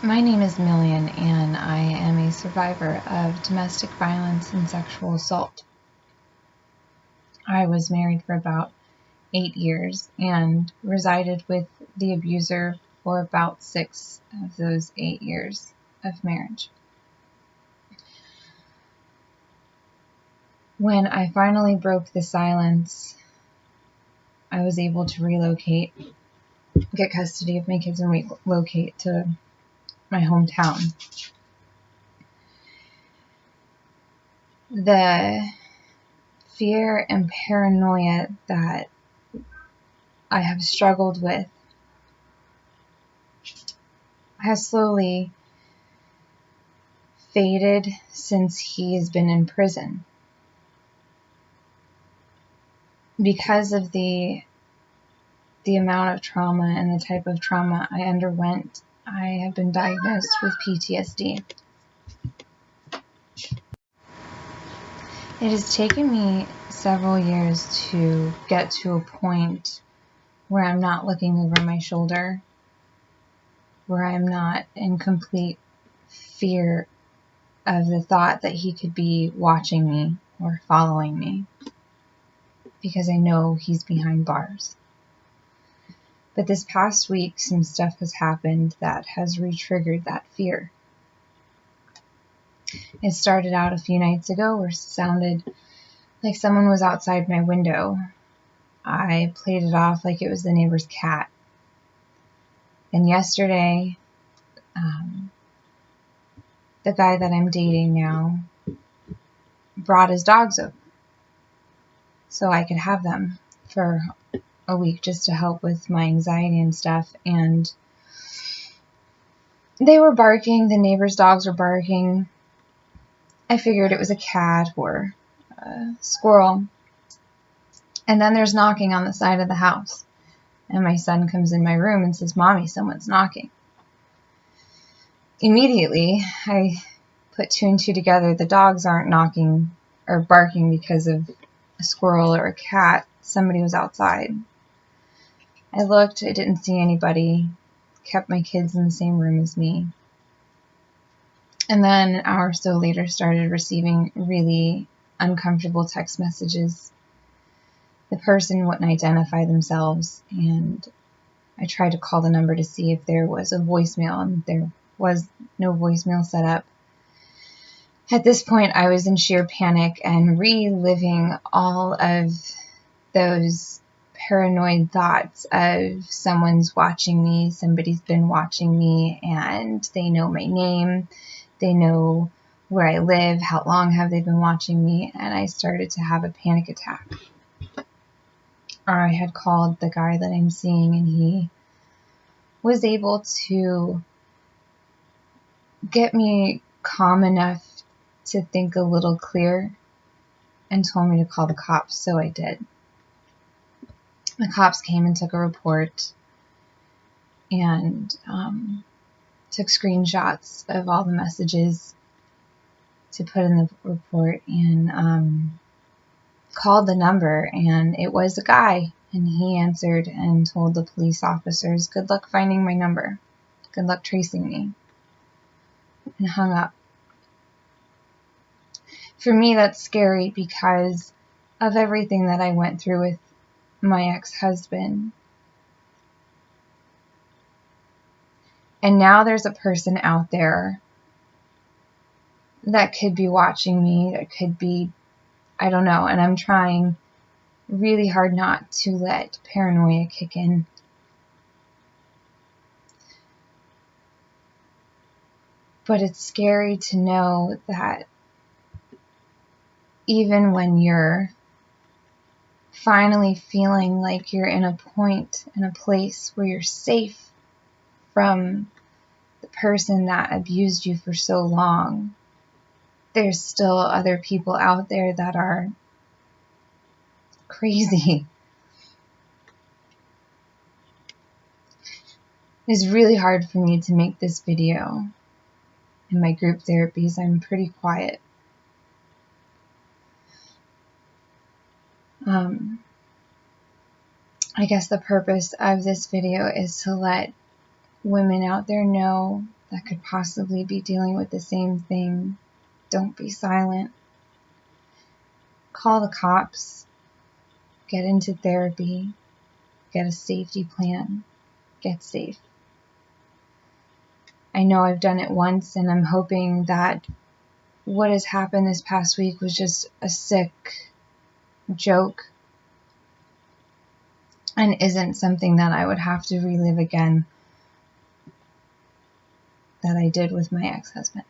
My name is Million, and I am a survivor of domestic violence and sexual assault. I was married for about 8 years and resided with the abuser for about 6 of those 8 years of marriage. When I finally broke the silence, I was able to relocate, get custody of my kids, and relocate to my hometown. The fear and paranoia that I have struggled with has slowly faded since he has been in prison. Because of the amount of trauma and the type of trauma I underwent, I have been diagnosed with PTSD. It has taken me several years to get to a point where I'm not looking over my shoulder, where I'm not in complete fear of the thought that he could be watching me or following me, because I know he's behind bars. But this past week, some stuff has happened that has re-triggered that fear. It started out a few nights ago where it sounded like someone was outside my window. I played it off like it was the neighbor's cat. And yesterday, the guy that I'm dating now brought his dogs over so I could have them for a week just to help with my anxiety and stuff. And they were barking. The neighbor's dogs were barking. I figured it was a cat or a squirrel. And then there's knocking on the side of the house. And my son comes in my room and says, "Mommy, someone's knocking." Immediately, I put 2 and 2 together. The dogs aren't knocking or barking because of a squirrel or a cat. Somebody was outside. I looked. I didn't see anybody. Kept my kids in the same room as me. And then an hour or so later started receiving really uncomfortable text messages. The person wouldn't identify themselves, and I tried to call the number to see if there was a voicemail, and there was no voicemail set up. At this point, I was in sheer panic and reliving all of those paranoid thoughts of someone's watching me, somebody's been watching me, and they know my name, they know where I live, how long have they been watching me, and I started to have a panic attack. I had called the guy that I'm seeing, and he was able to get me calm enough to think a little clear and told me to call the cops, so I did. The cops came and took a report and took screenshots of all the messages to put in the report, and called the number, and it was a guy, and he answered and told the police officers, "Good luck finding my number. Good luck tracing me," and hung up. For me, that's scary because of everything that I went through with my ex-husband. And now there's a person out there that could be watching me, that could be, I don't know, and I'm trying really hard not to let paranoia kick in. But it's scary to know that even when you're finally feeling like you're in a point, in a place where you're safe from the person that abused you for so long, there's still other people out there that are crazy. It's really hard for me to make this video. In my group therapies, I'm pretty quiet. I guess the purpose of this video is to let women out there know that could possibly be dealing with the same thing, don't be silent. Call the cops. Get into therapy. Get a safety plan. Get safe. I know I've done it once, and I'm hoping that what has happened this past week was just a sick joke and isn't something that I would have to relive again that I did with my ex-husband.